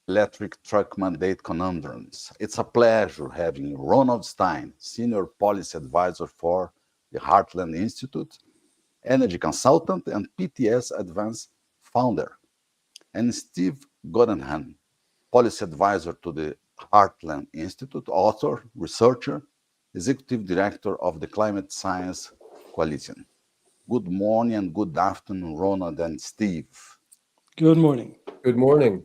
Electric Truck Mandate Conundrums. It's a pleasure having Ronald Stein, Senior Policy Advisor for the Heartland Institute, Energy Consultant and PTS Advanced Founder, and Steve Godenham, Policy Advisor to the Heartland Institute, author, researcher, Executive Director of the Climate Science Coalition. Good morning and good afternoon, Ronald and Steve. Good morning. Good morning.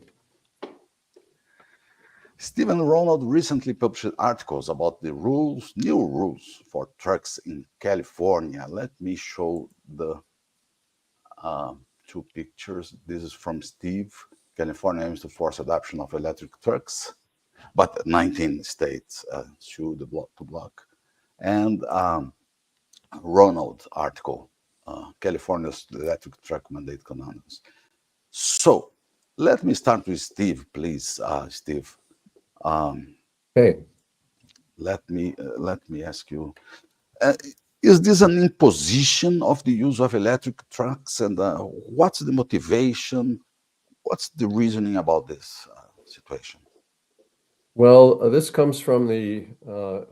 Steve and Ronald recently published articles about the new rules for trucks in California. Let me show the two pictures. This is from Steve. California aims to force adoption of electric trucks, but 19 states should block. And Ronald article, California's electric truck mandate conundrums. So let me start with Steve, please, Steve. Hey, Let me ask you: is this an imposition of the use of electric trucks, and what's the motivation? What's the reasoning about this situation? well, this comes from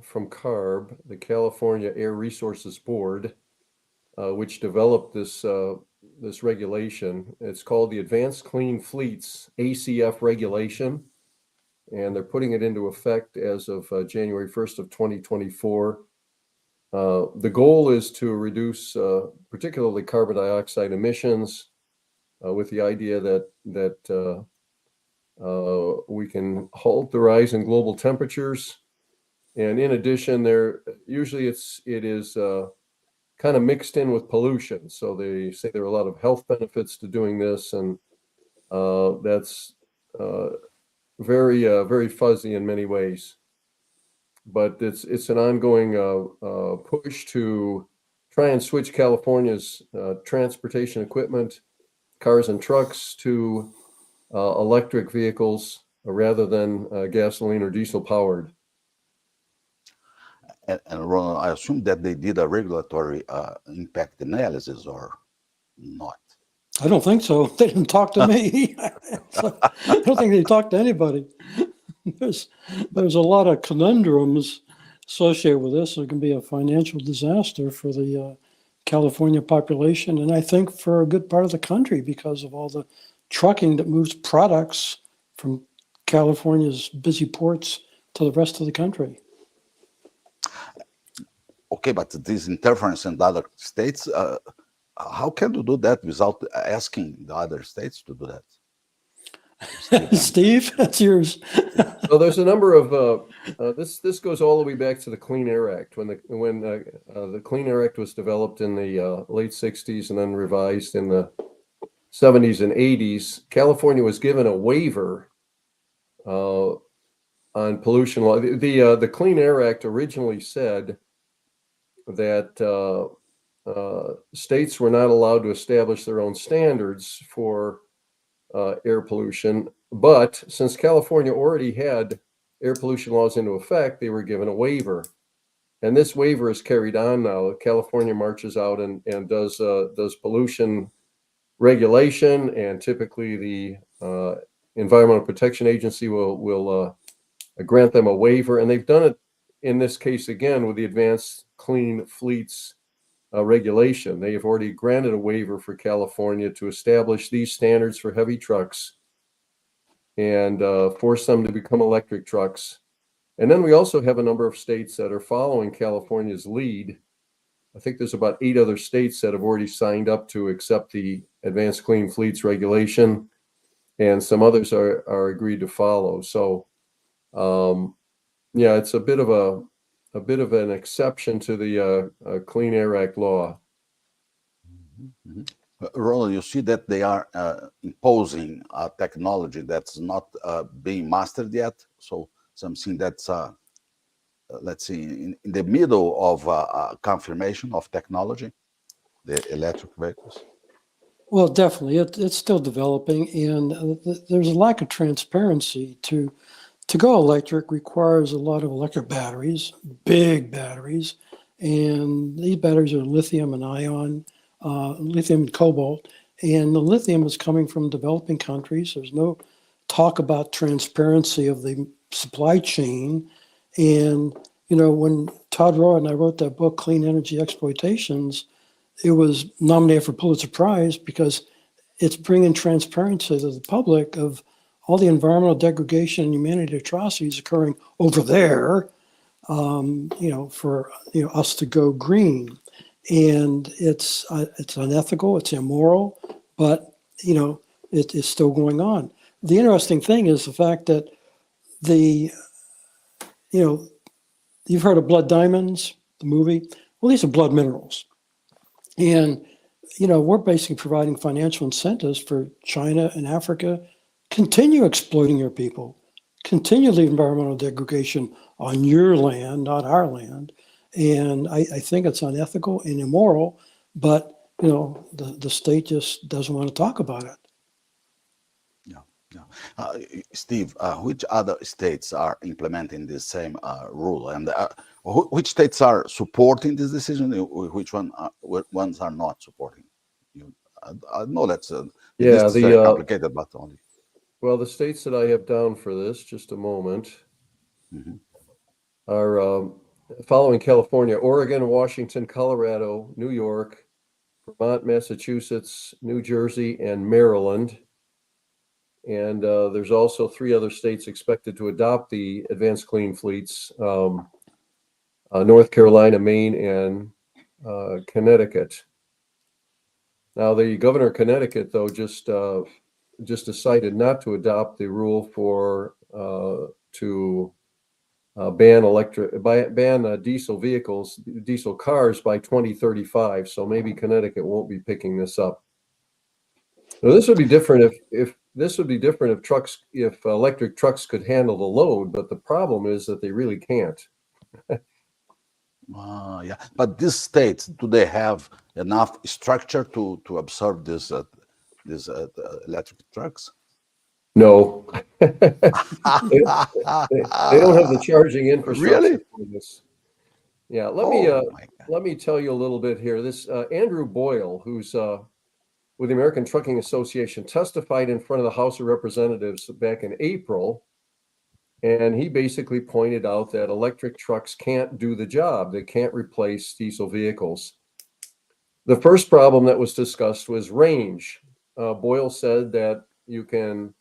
from CARB, the California Air Resources Board, which developed this regulation. It's called the Advanced Clean Fleets ACF regulation, and they're putting it into effect as of January 1st of 2024. The goal is to reduce particularly carbon dioxide emissions with the idea that we can halt the rise in global temperatures. And in addition, it is kind of mixed in with pollution. So they say there are a lot of health benefits to doing this, and that's very fuzzy in many ways. But it's an ongoing push to try and switch California's transportation equipment, cars and trucks, to electric vehicles rather than gasoline or diesel powered. And Ronald, I assume that they did a regulatory impact analysis or not? I don't think so. They didn't talk to me. I don't think they talked to anybody. There's a lot of conundrums associated with this. It can be a financial disaster for the California population, and I think for a good part of the country because of all the trucking that moves products from California's busy ports to the rest of the country. Okay, but this interference in the other states, how can you do that without asking the other states to do that? Steve, that's yours. So there's a number of this goes all the way back to the Clean Air Act when the Clean Air Act was developed in the late 60s and then revised in the 70s and 80s. California was given a waiver on pollution law. The Clean Air Act originally said that states were not allowed to establish their own standards for air pollution, but since California already had air pollution laws into effect, they were given a waiver, and this waiver is carried on now. California marches out and does pollution regulation, and typically the Environmental Protection Agency will grant them a waiver, and they've done it in this case again with the Advanced Clean Fleets regulation. They have already granted a waiver for California to establish these standards for heavy trucks and force them to become electric trucks. And then we also have a number of states that are following California's lead. I think there's about 8 other states that have already signed up to accept the Advanced Clean Fleets regulation, and some others are agreed to follow. So yeah, it's a bit of an exception to the Clean Air Act law. Mm-hmm. Ronald, you see that they are imposing a technology that's not being mastered yet. So something that's, let's see, in the middle of confirmation of technology, the electric vehicles. Well, definitely, it's still developing, and there's a lack of transparency. To go electric requires a lot of electric batteries, big batteries, and these batteries are lithium and ion, lithium and cobalt, and the lithium is coming from developing countries. There's no talk about transparency of the supply chain. And, when Todd Roy and I wrote that book, Clean Energy Exploitations, it was nominated for Pulitzer Prize because it's bringing transparency to the public of all the environmental degradation and humanity atrocities occurring over there, for us to go green. And it's unethical, it's immoral, but it is still going on. The interesting thing is the fact that you've heard of blood diamonds, the movie. Well, these are blood minerals, and we're basically providing financial incentives for China and Africa continue exploiting your people, continue the environmental degradation on your land, not our land. And I think it's unethical and immoral, but the state just doesn't want to talk about it. Yeah, yeah. Steve, which other states are implementing the same rule, and which states are supporting this decision? Which ones are not supporting? I know that's the list is very complicated, but only. Well, the states that I have down for this, just a moment, Mhm. are following California: Oregon, Washington, Colorado, New York, Vermont, Massachusetts, New Jersey, and Maryland. And there's also 3 other states expected to adopt the advanced clean fleets: North Carolina, Maine, and Connecticut. Now, the governor of Connecticut, though, just decided not to adopt the rule to ban diesel vehicles, diesel cars by 2035. So maybe Connecticut won't be picking this up. Now, this would be different if electric trucks could handle the load, but the problem is that they really can't. Yeah, but these states, do they have enough structure to absorb these electric trucks? No, they don't have the charging infrastructure Really? for this. Yeah, Oh my God. let me tell you a little bit here. This Andrew Boyle, who's with the American Trucking Association, testified in front of the House of Representatives back in April, and he basically pointed out that electric trucks can't do the job. They can't replace diesel vehicles. The first problem that was discussed was range. Boyle said that you can,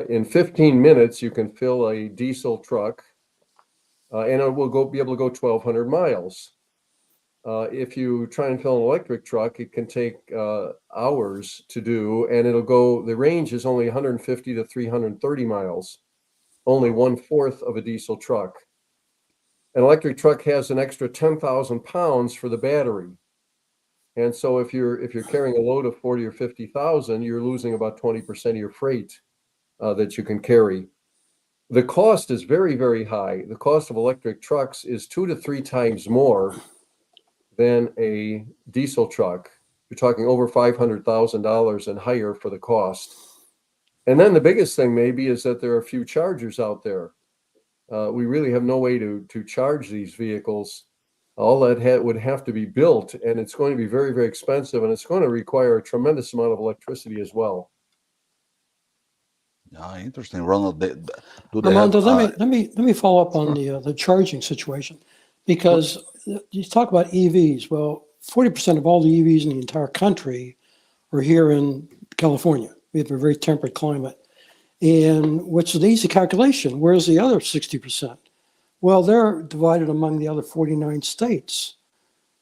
in 15 minutes, you can fill a diesel truck, and it will be able to go 1,200 miles. If you try and fill an electric truck, it can take hours to do, and the range is only 150 to 330 miles, only 1/4 of a diesel truck. An electric truck has an extra 10,000 pounds for the battery. And so if you're carrying a load of 40 or 50,000, you're losing about 20% of your freight that you can carry. The cost is very, very high. The cost of electric trucks is 2 to 3 times more than a diesel truck. You're talking over $500,000 and higher for the cost. And then the biggest thing maybe is that there are a few chargers out there. We really have no way to charge these vehicles. All that would have to be built, and it's going to be very, very expensive, and it's going to require a tremendous amount of electricity as well. Yeah, interesting, Ronald. Do they Armando, have, let me follow up on the charging situation, because you talk about EVs. Well, 40% of all the EVs in the entire country are here in California. We have a very temperate climate, and which is an easy calculation. Where's the other 60%? Well, they're divided among the other 49 states.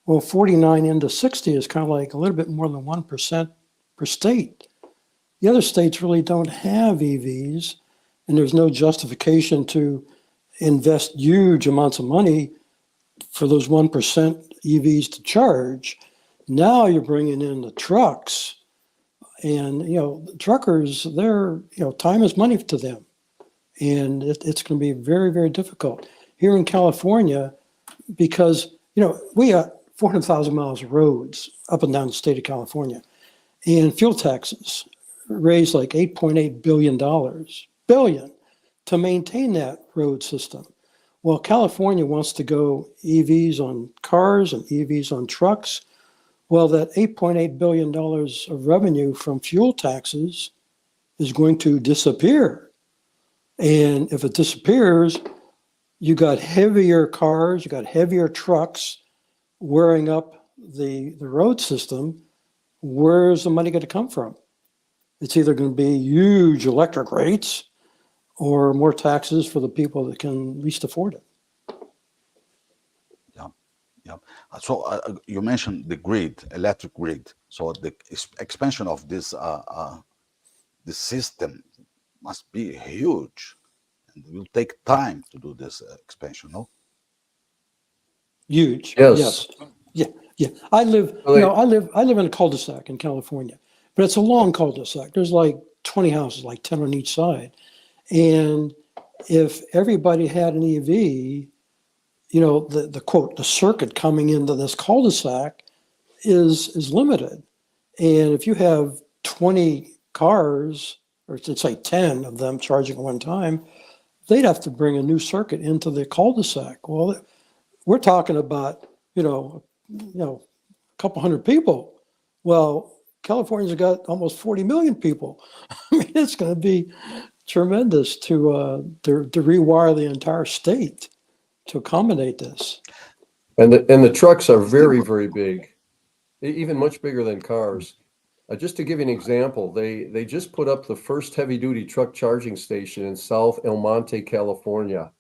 Well, 49 into 60 is kind of like a little bit more than 1% per state. The other states really don't have EVs, and there's no justification to invest huge amounts of money for those 1% EVs to charge. Now you're bringing in the trucks, and truckers, they're time is money to them, and it's going to be very, very difficult here in California, because we got 400,000 miles of roads up and down the state of California, and fuel taxes raised like $8.8 billion to maintain that road system. Well, California wants to go EVs on cars and EVs on trucks. Well, that $8.8 billion of revenue from fuel taxes is going to disappear. And if it disappears, you got heavier cars, you got heavier trucks wearing up the road system. Where's the money going to come from? It's either going to be huge electric rates or more taxes for the people that can least afford it. Yeah, yeah. So you mentioned the grid, electric grid. So the expansion of this system must be huge, and it will take time to do this expansion. No. Huge. Yes. Yes. Yeah. I live, Well, I live in a cul-de-sac in California, but it's a long cul-de-sac. There's like 20 houses, like 10 on each side. And if everybody had an EV, the quote, the circuit coming into this cul-de-sac is limited. And if you have 20 cars, or let's say 10 of them charging at one time, they'd have to bring a new circuit into the cul-de-sac. Well, we're talking about, a couple hundred people. Well, California's got almost 40 million people. I mean, it's going to be tremendous to rewire the entire state to accommodate this. and the trucks are Steve, very, very big, even much bigger than cars. Just to give you an example, they just put up the first heavy-duty truck charging station in South El Monte, California.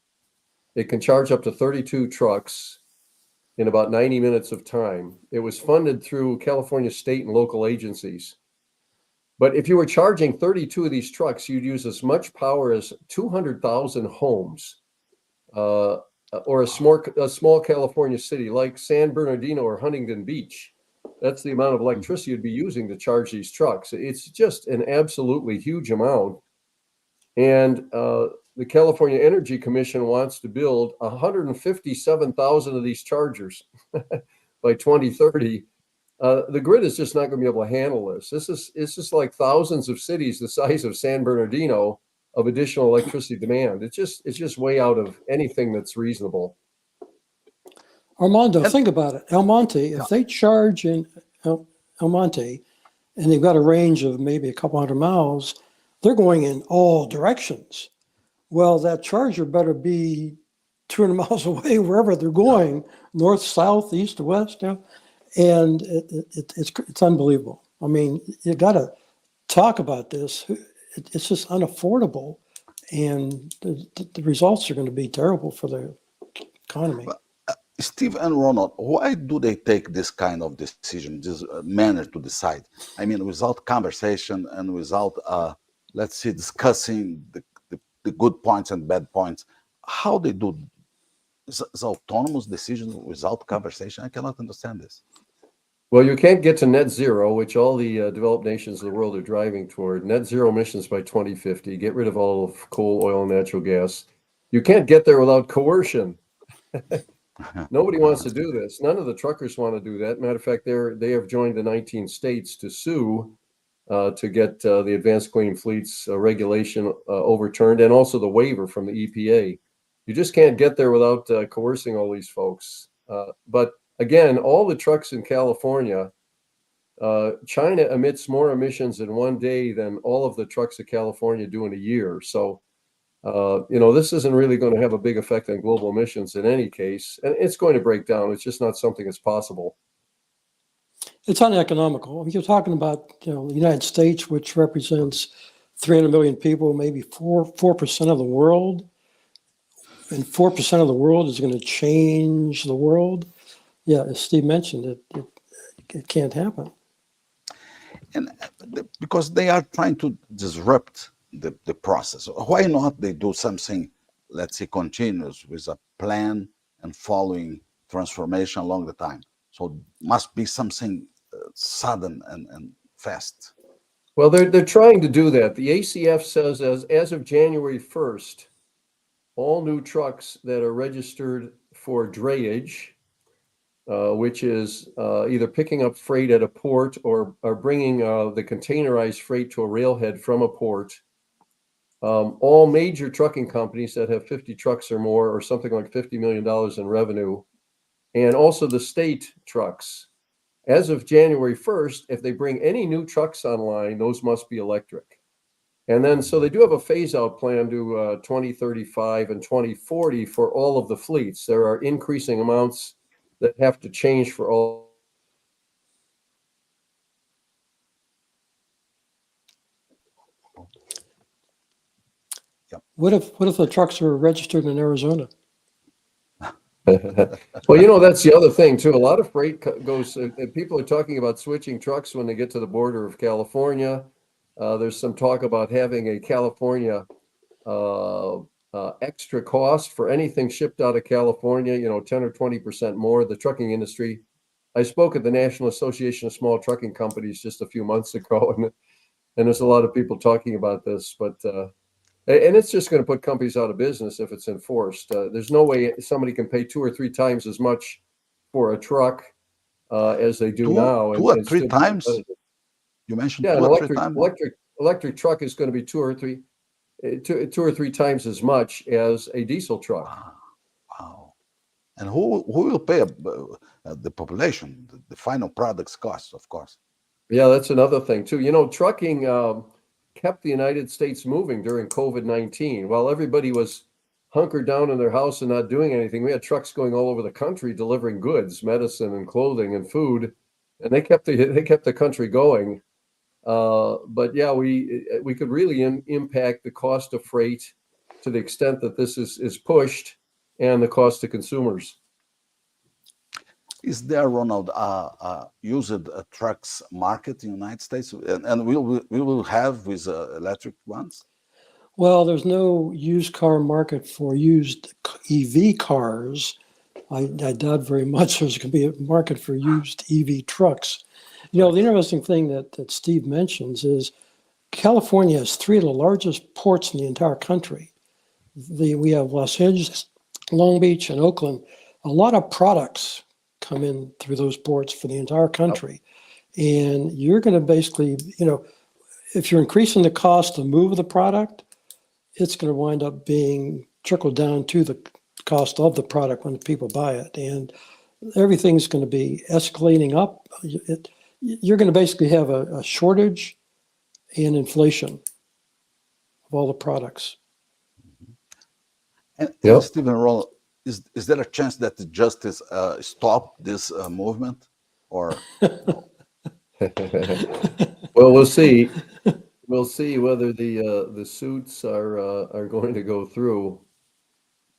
It can charge up to 32 trucks in about 90 minutes of time. It was funded through California state and local agencies. But if you were charging 32 of these trucks, you'd use as much power as 200,000 homes, or a small California city like San Bernardino or Huntington Beach. That's the amount of electricity you'd be using to charge these trucks. It's just an absolutely huge amount. And the California Energy Commission wants to build 157,000 of these chargers by 2030. The grid is just not going to be able to handle this. It's just like thousands of cities the size of San Bernardino of additional electricity demand. It's just way out of anything that's reasonable. Armando, and think about it. El Monte, yeah, if they charge in El Monte and they've got a range of maybe a couple hundred miles, they're going in all directions. Well, that charger better be 200 miles away wherever they're yeah. going, north, south, east, west. And it's unbelievable. I mean, you got to talk about this. It's just unaffordable, and the results are going to be terrible for the economy. But, Steve and Ronald, why do they take this kind of decision, this manner to decide? I mean, without conversation and without, let's say, discussing the good points and bad points. How they do this autonomous decision without conversation? I cannot understand this. Well, you can't get to net zero, which all the developed nations of the world are driving toward. Net zero emissions by 2050, get rid of all of coal, oil, and natural gas. You can't get there without coercion. Nobody wants to do this. None of the truckers want to do that. Matter of fact, they have joined the 19 states to sue to get the Advanced Clean Fleets regulation overturned, and also the waiver from the EPA. You just can't get there without coercing all these folks. But again, all the trucks in California, China emits more emissions in one day than all of the trucks of California do in a year. So, this isn't really going to have a big effect on global emissions in any case, and it's going to break down. It's just not something that's possible. It's uneconomical. You're talking about the United States, which represents 300 million people, maybe 4% of the world, and 4% of the world is going to change the world. Yeah, as Steve mentioned, it can't happen. And because they are trying to disrupt the process. Why not they do something, let's say, continuous with a plan and following transformation along the time? So must be something sudden and fast. Well, they're trying to do that. The ACF says as of January 1st, all new trucks that are registered for drayage, which is either picking up freight at a port or bringing the containerized freight to a railhead from a port, all major trucking companies that have 50 trucks or more, or something like $50 million in revenue, and also the state trucks. As of January 1st, if they bring any new trucks online, those must be electric. And then, so they do have a phase out plan to 2035 and 2040 for all of the fleets. There are increasing amounts that have to change for all. What if the trucks are registered in Arizona? Well, you know, that's the other thing too. A lot of freight goes, people are talking about switching trucks when they get to the border of California. There's some talk about having a California extra cost for anything shipped out of California, you know, 10 or 20% more. The trucking industry. I spoke at the National Association of Small Trucking Companies just a few months ago, and there's a lot of people talking about this, but and it's just going to put companies out of business if it's enforced. There's no way somebody can pay 2 or 3 times as much for a truck as they do now, Two or and three still be times? competitive. You mentioned Yeah, an 2 or 3 times? electric truck is going to be two or three times as much as a diesel truck. Wow. Wow. And who will pay the population, the final products cost, of course? Yeah, that's another thing too. You know, trucking kept the United States moving during COVID-19. While everybody was hunkered down in their house and not doing anything, we had trucks going all over the country delivering goods, medicine and clothing and food, and they kept the country going. But yeah, we could really impact the cost of freight to the extent that this is pushed, and the cost to consumers. Is there, Ronald, used trucks market in the United States? And we will have with electric ones? Well, there's no used car market for used EV cars. I doubt very much there's going to be a market for used EV trucks. You know, the interesting thing that Steve mentions is California has 3 of the largest ports in the entire country. We have Los Angeles, Long Beach, and Oakland. A lot of products come in through those ports for the entire country. And you're going to basically, you know, if you're increasing the cost to move the product, it's going to wind up being trickled down to the cost of the product when people buy it. And everything's going to be escalating up. You're going to basically have a shortage and inflation of all the products. And Yep. Stephen, Ronald, is there a chance that the justice stop this movement, or no? Well, we'll see. We'll see whether the suits are going to go through.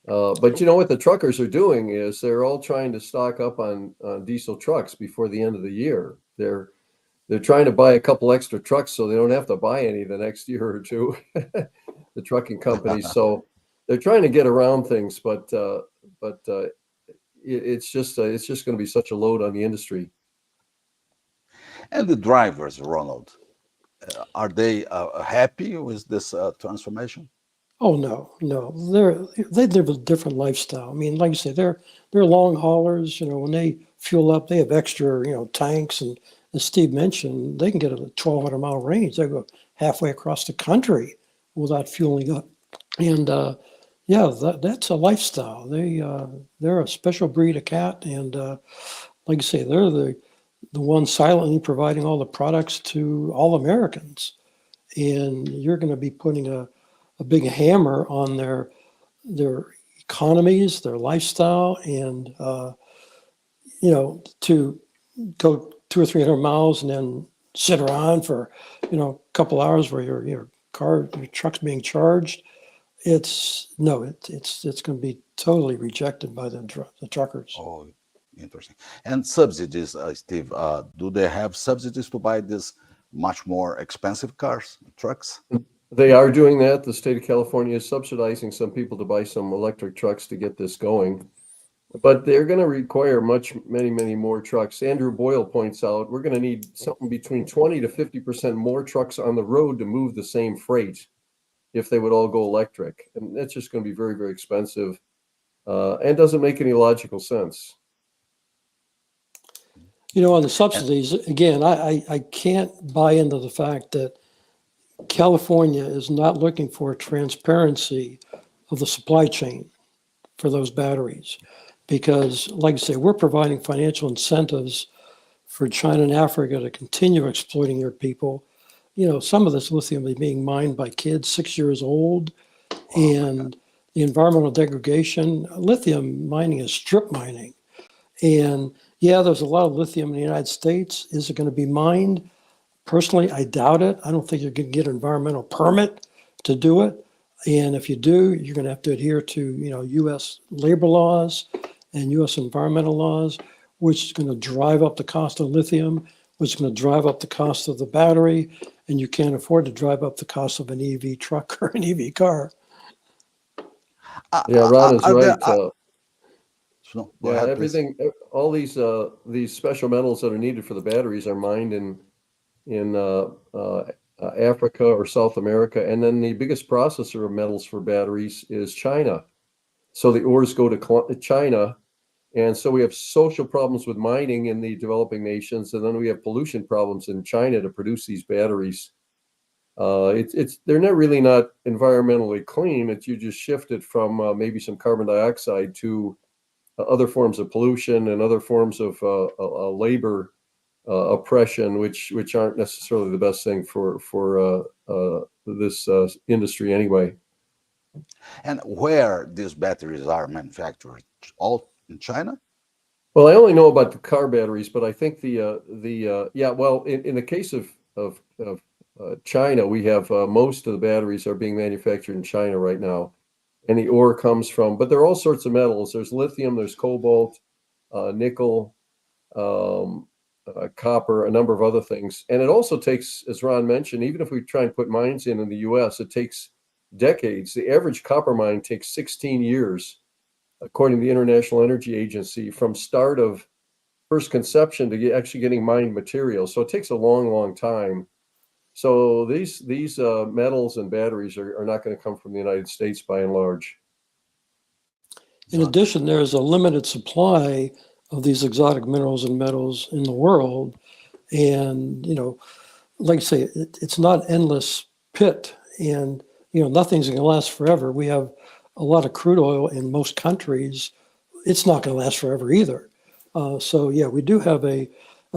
But you know what the truckers are doing is they're all trying to stock up on diesel trucks before the end of the year. They're trying to buy a couple extra trucks so they don't have to buy any the next year or two. The trucking companies, so they're trying to get around things, but it's just going to be such a load on the industry. And the drivers, Ronald, are they happy with this transformation? Oh no, they live a different lifestyle. I mean, like I say, they're long haulers. You know, when they fuel up, they have extra, you know, tanks, and as Steve mentioned, they can get a 1,200-mile range. They go halfway across the country without fueling up. And yeah, that's a lifestyle. They're a special breed of cat, and like I say, they're the ones silently providing all the products to all Americans. And you're going to be putting a big hammer on their economies, their lifestyle, and you know, to go 200 or 300 miles and then sit around for, you know, a couple hours where your truck's being charged. It's going to be totally rejected by the truckers. Oh, interesting. And subsidies, Steve, do they have subsidies to buy these much more expensive cars, trucks? They are doing that. The state of California is subsidizing some people to buy some electric trucks to get this going. But they're going to require many more trucks. Andrew Boyle points out we're going to need something between 20 to 50% more trucks on the road to move the same freight if they would all go electric. And that's just going to be very expensive and doesn't make any logical sense. You know, on the subsidies, again, I can't buy into the fact that California is not looking for transparency of the supply chain for those batteries. Because, like I say, we're providing financial incentives for China and Africa to continue exploiting their people. some of this lithium is being mined by kids 6 years old, Oh my God. and the environmental degradation. Lithium mining is strip mining. And yeah, there's a lot of lithium in the United States. Is it going to be mined? Personally, I doubt it. I don't think you're going to get an environmental permit to do it. And if you do, you're going to have to adhere to, U.S. labor laws and U.S. environmental laws, which is going to drive up the cost of lithium, which is going to drive up the cost of the battery, and you can't afford to drive up the cost of an EV truck or an EV car. Yeah, Ron is Are there, right. no, go Yeah, ahead, please. all these special metals that are needed for the batteries are mined in Africa or South America, and then the biggest processor of metals for batteries is China. So the ores go to China, and so we have social problems with mining in the developing nations, and then we have pollution problems in China to produce these batteries. They're not really not environmentally clean. It's you just shift it from maybe some carbon dioxide to other forms of pollution and other forms of labor oppression, which aren't necessarily the best thing for this industry anyway. And where these batteries are manufactured? All in China? Well, I only know about the car batteries, but I think yeah. Well, in the case of China, we have most of the batteries are being manufactured in China right now, and the ore comes from. But there are all sorts of metals. There's lithium, there's cobalt, nickel, copper, a number of other things. And it also takes, as Ron mentioned, even if we try and put mines in the U.S., it takes decades. The average copper mine takes 16 years, according to the International Energy Agency, from start of first conception to actually getting mined material. So it takes a long, long time. So these metals and batteries are not going to come from the United States by and large. In addition, there's a limited supply of these exotic minerals and metals in the world. And, like I say, it's not an endless pit. And, nothing's going to last forever. We have a lot of crude oil in most countries. It's not going to last forever either. So, yeah, we do have a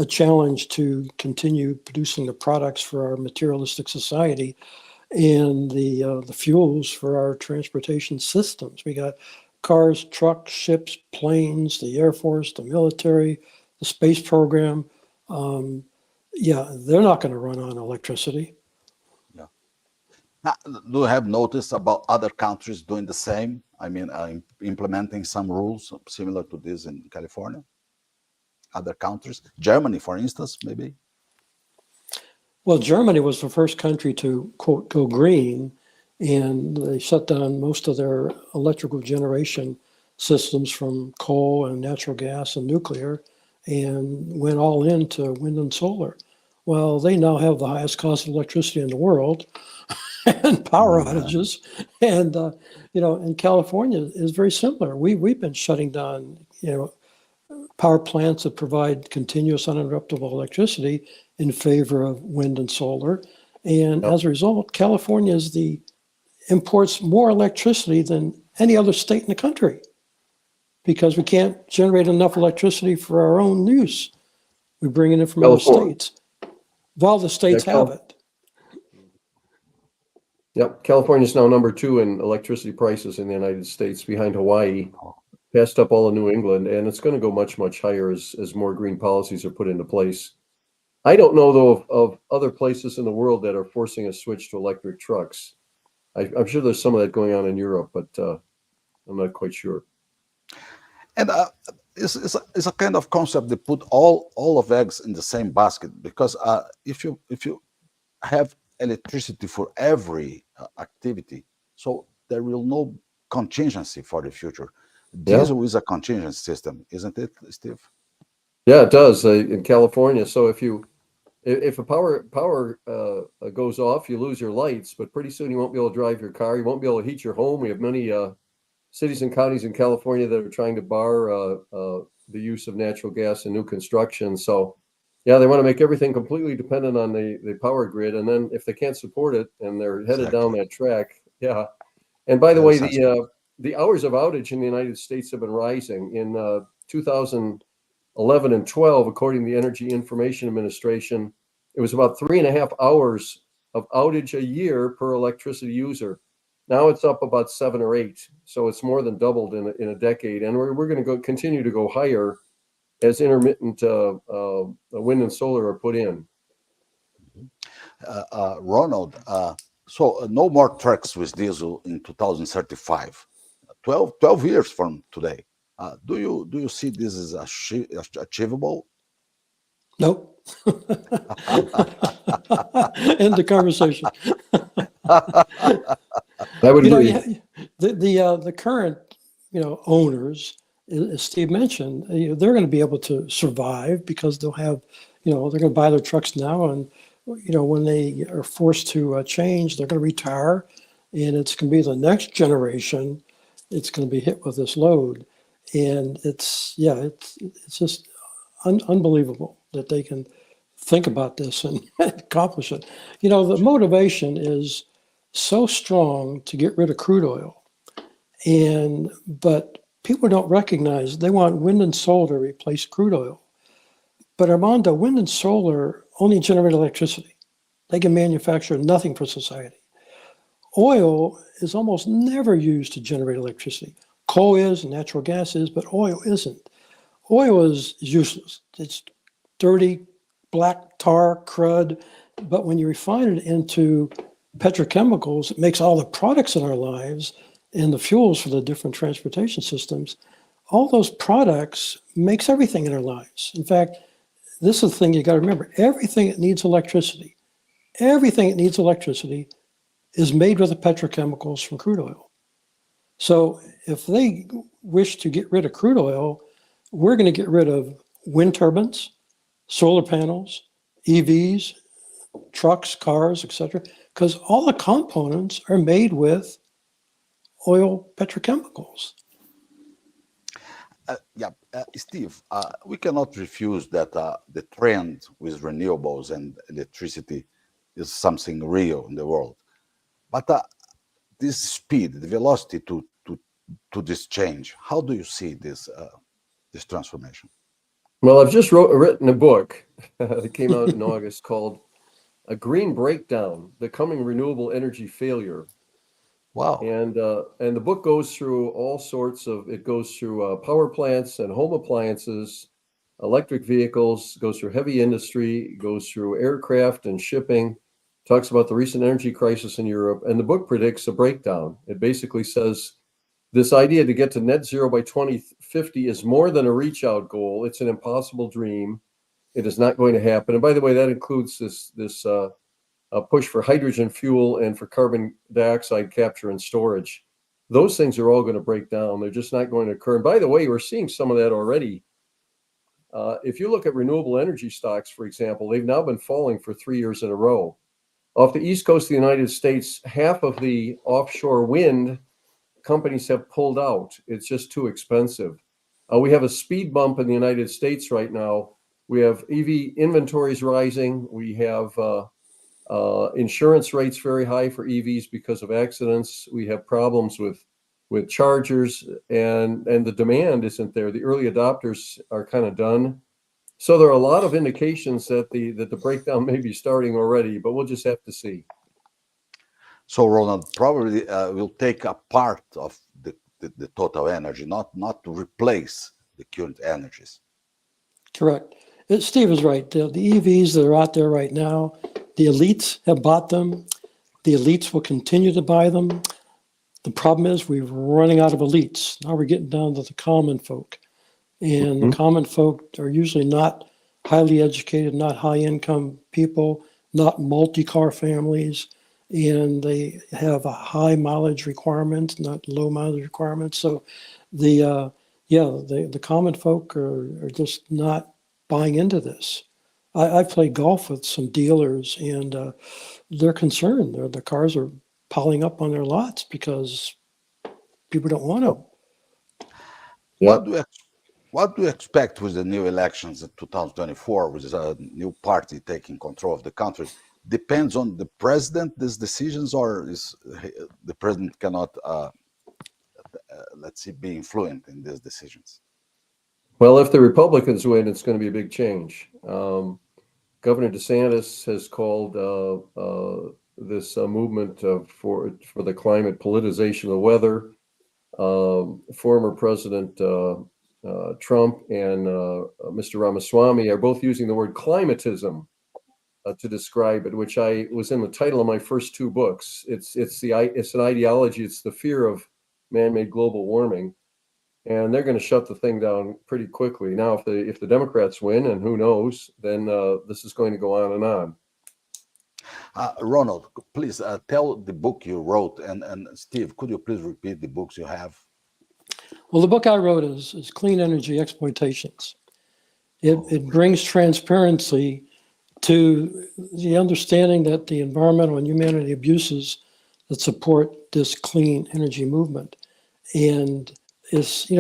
challenge to continue producing the products for our materialistic society and the fuels for our transportation systems. We got cars, trucks, ships, planes, the Air Force, the military, the space program. Yeah, they're not going to run on electricity. Yeah. Now, do you have noticed about other countries doing the same? I mean, implementing some rules similar to this in California? Other countries? Germany, for instance, maybe? Well, Germany was the first country to, quote, go green, and they shut down most of their electrical generation systems from coal and natural gas and nuclear and went all into wind and solar. Well, they now have the highest cost of electricity in the world and power outages. And, and California is very similar. We've been shutting down, power plants that provide continuous uninterruptible electricity in favor of wind and solar. And as a result, California imports more electricity than any other state in the country because we can't generate enough electricity for our own use. We bring it in from other states. While the states have it. Yep, California is now number 2 in electricity prices in the United States, behind Hawaii, passed up all of New England, and it's going to go much, much higher as more green policies are put into place. I don't know, though, of other places in the world that are forcing a switch to electric trucks. I'm sure there's some of that going on in Europe, but I'm not quite sure. And it's a kind of concept that put all of eggs in the same basket, because if you have electricity for every activity, so there will no contingency for the future. Diesel is a contingency system, isn't it, Steve? Yeah, it does in California. So if a power goes off, you lose your lights, but pretty soon you won't be able to drive your car. You won't be able to heat your home. We have many cities and counties in California that are trying to bar the use of natural gas in new construction. So, yeah, they want to make everything completely dependent on the power grid, and then if they can't support it and they're headed down that track, yeah. And by the way, the hours of outage in the United States have been rising. In 2011 and 12, according to the Energy Information Administration, it was about 3.5 hours of outage a year per electricity user. Now it's up about 7 or 8, so it's more than doubled in a decade, and we're going to continue to go higher as intermittent wind and solar are put in. Ronald, so no more trucks with diesel in 2035, 12 years from today. Do you see this as achievable? Nope. End the conversation. I would agree. The current owners, as Steve mentioned, they're going to be able to survive because they'll have they're going to buy their trucks now, and when they are forced to change, they're going to retire, and it's going to be the next generation. It's going to be hit with this load, and it's just unbelievable that they can think about this and accomplish it. The motivation is so strong to get rid of crude oil, but people don't recognize they want wind and solar to replace crude oil. But Armando, wind and solar only generate electricity. They can manufacture nothing for society. Oil is almost never used to generate electricity. Coal is, natural gas is, but oil isn't. Oil is useless. It's dirty, black tar, crud. But when you refine it into petrochemicals, it makes all the products in our lives and the fuels for the different transportation systems. All those products makes everything in our lives. In fact, this is the thing you got to remember. Everything that needs electricity is made with the petrochemicals from crude oil. So if they wish to get rid of crude oil, we're going to get rid of wind turbines, solar panels, EVs, trucks, cars, etc., because all the components are made with oil petrochemicals. Steve, we cannot refuse that the trend with renewables and electricity is something real in the world. But this speed, the velocity to this change, how do you see this transformation? Well, I've just written a book that came out in August called "A Green Breakdown: Becoming Renewable Energy Failure." Wow. And the book goes through all sorts of, it goes through power plants and home appliances, electric vehicles, goes through heavy industry, goes through aircraft and shipping, talks about the recent energy crisis in Europe, and the book predicts a breakdown. It basically says this idea to get to net zero by 2050 is more than a reach out goal. It's an impossible dream. It is not going to happen. And by the way, that includes this push for hydrogen fuel and for carbon dioxide capture and storage. Those things are all going to break down. They're just not going to occur. And by the way, we're seeing some of that already. If you look at renewable energy stocks, for example, they've now been falling for 3 years in a row. Off the East Coast of the United States, half of the offshore wind companies have pulled out. It's just too expensive. We have a speed bump in the United States right now. We have EV inventories rising. We have insurance rates very high for EVs because of accidents. We have problems with chargers, and the demand isn't there. The early adopters are kind of done. So there are a lot of indications that the breakdown may be starting already, but we'll just have to see. So Ronald, probably will take a part of the total energy, not to replace the current energies. Correct. Steve is right. The EVs that are out there right now, the elites have bought them. The elites will continue to buy them. The problem is we're running out of elites. Now we're getting down to the common folk. And the common folk are usually not highly educated, not high-income people, not multi-car families, and they have a high mileage requirement, not low mileage requirements. So the common folk are just not buying into this. I play golf with some dealers, and they're concerned. The cars are piling up on their lots because people don't want them. Yeah. What do you expect with the new elections in 2024, with a new party taking control of the country? Depends on the president, these decisions, or is the president cannot, let's see, be influent in these decisions? Well, if the Republicans win, it's going to be a big change. Governor DeSantis has called this movement for the climate politicization of the weather. Former President Trump and Mr. Ramaswamy are both using the word climatism to describe it, which I was in the title of my first two books. It's an ideology. It's the fear of man-made global warming, and they're going to shut the thing down pretty quickly. Now, if the Democrats win, and who knows, then this is going to go on and on. Ronald, please tell the book you wrote, and Steve, could you please repeat the books you have? Well, the book I wrote is Clean Energy Exploitations. It brings transparency to the understanding that the environmental and humanity abuses that support this clean energy movement. And it's,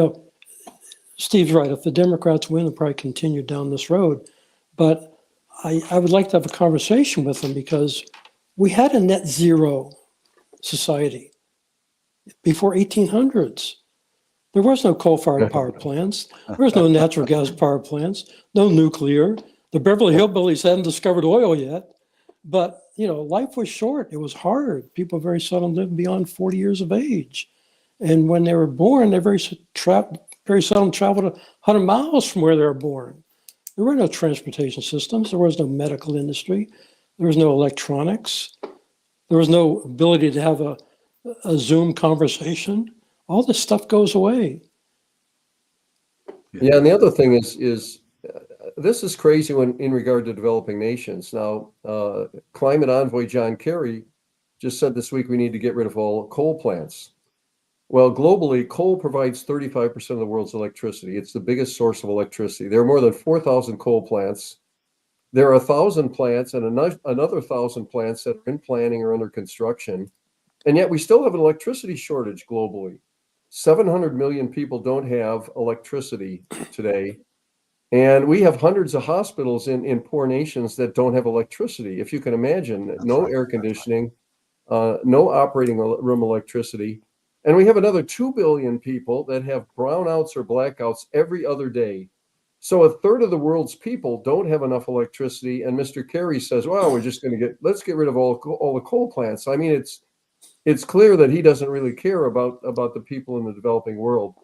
Steve's right. If the Democrats win, they'll probably continue down this road. But I would like to have a conversation with them, because we had a net zero society before 1800s. There was no coal-fired power plants. There was no natural gas power plants, no nuclear. The Beverly Hillbillies hadn't discovered oil yet. But, life was short. It was hard. People very seldom lived beyond 40 years of age. And when they were born, they very seldom traveled 100 miles from where they were born. There were no transportation systems. There was no medical industry. There was no electronics. There was no ability to have a Zoom conversation. All this stuff goes away. Yeah, and the other thing is this is crazy in regard to developing nations. Now, climate envoy John Kerry just said this week we need to get rid of all coal plants. Well, globally, coal provides 35% of the world's electricity. It's the biggest source of electricity. There are more than 4,000 coal plants. There are 1,000 plants and another 1,000 plants that are in planning or under construction. And yet we still have an electricity shortage globally. 700 million people don't have electricity today. And we have hundreds of hospitals in poor nations that don't have electricity. If you can imagine, no air conditioning, no operating room electricity. And we have another 2 billion people that have brownouts or blackouts every other day. So a third of the world's people don't have enough electricity. And Mr. Kerry says, well, we're just going to let's get rid of all the coal plants. I mean, it's clear that he doesn't really care about the people in the developing world.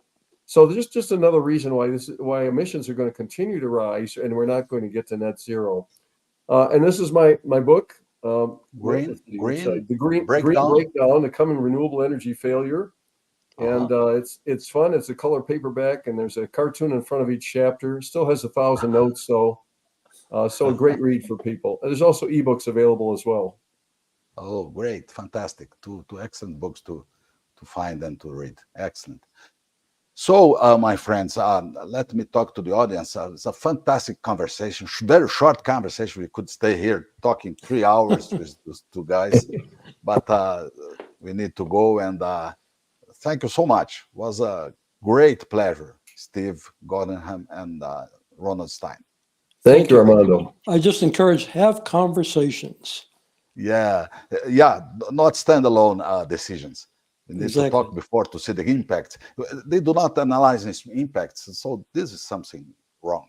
So there's just another reason why emissions are going to continue to rise, and we're not going to get to net zero. And this is my book, the green breakdown, the coming renewable energy failure. And it's fun. It's a color paperback, and there's a cartoon in front of each chapter. Still has 1,000 notes, so a great read for people. There's also ebooks available as well. Oh, great. Fantastic. Two excellent books to find and to read. Excellent. So, my friends, let me talk to the audience. It's a fantastic conversation, very short conversation. We could stay here talking 3 hours with those two guys, but we need to go. And thank you so much. It was a great pleasure, Steve Gordonham and Ronald Stein. Thank you, Armando. I just encourage, have conversations. Yeah, not standalone decisions. We need to talk before to see the impact. They do not analyze its impacts, so this is something wrong.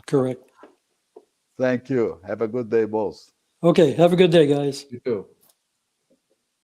Correct. Thank you. Have a good day, both. Okay, have a good day, guys. You too.